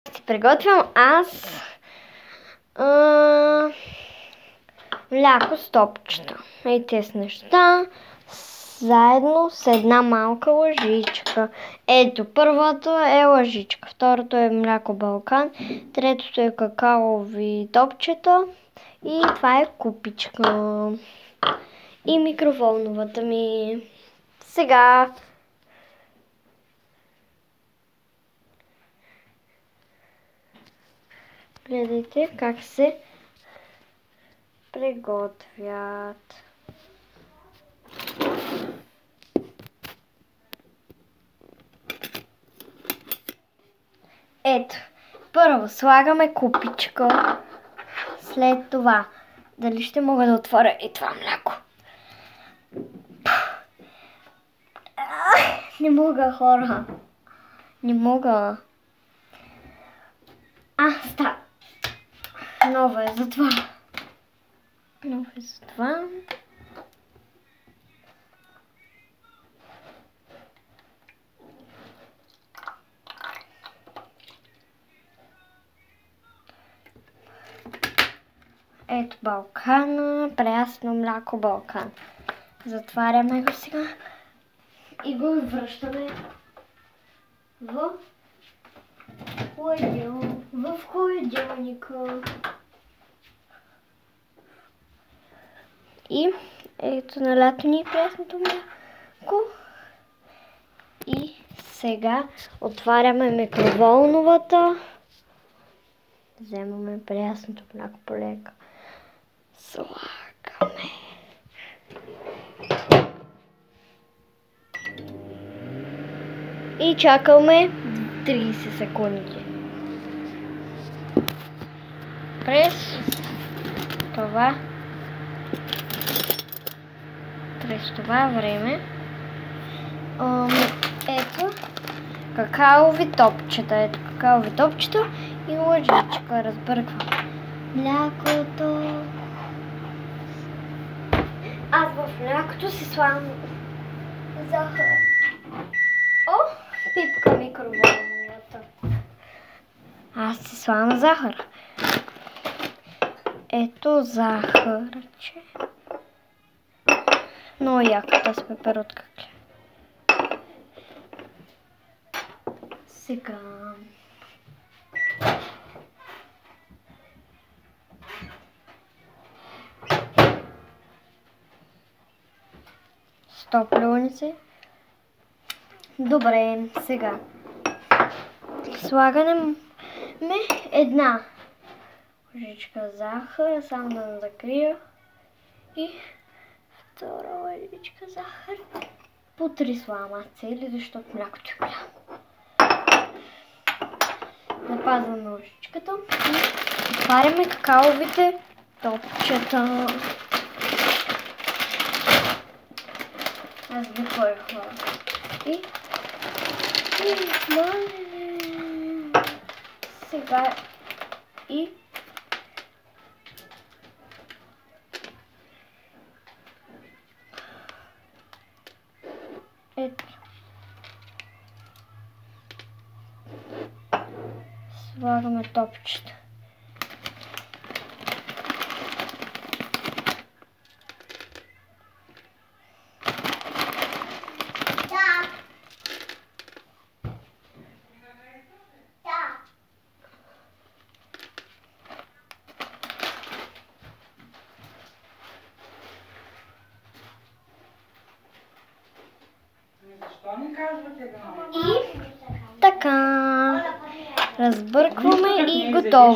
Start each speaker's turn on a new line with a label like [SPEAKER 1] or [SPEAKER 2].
[SPEAKER 1] Си приготвям аз мляко с топчета. И тези неща заедно с една малка лъжичка. Ето, първото е лъжичка, второто е мляко Балкан, третото е какаови топчета и това е купичка. И микроволновата ми. Сега гледайте как се приготвят. Ето, първо слагаме купичка, след това дали ще мога да отворя и това мляко. Не мога, хора. Не мога. Става. Ново е за това. Ето Балкана, прясно мляко Балкан. Затваряме го сега и го връщаме в хладилника. И ето на лято ни е прясното мляко. И сега отваряме микроволновата. Вземаме прясното мляко полека. Слагаме. И чакаме 30 секунди. През това време ето какаови топчета. И лъжичка. Разбърквам млякото. Аз в млякото си слагам захар. Пипка микроволновата. Аз си слагам захар. Ето захарче. Много яката с пеперутка. Сега топлюници. Добре, сега слагаме една лъжичка захар, само да закрия, и втора лъжичка захар. По 3 слагам цели, защото млякото е голямо. Запазваме лъжичката и отваряме какаовите топчета. Аз ги отворих. И сега и ето слагаме топчета. И така разбъркваме и готово.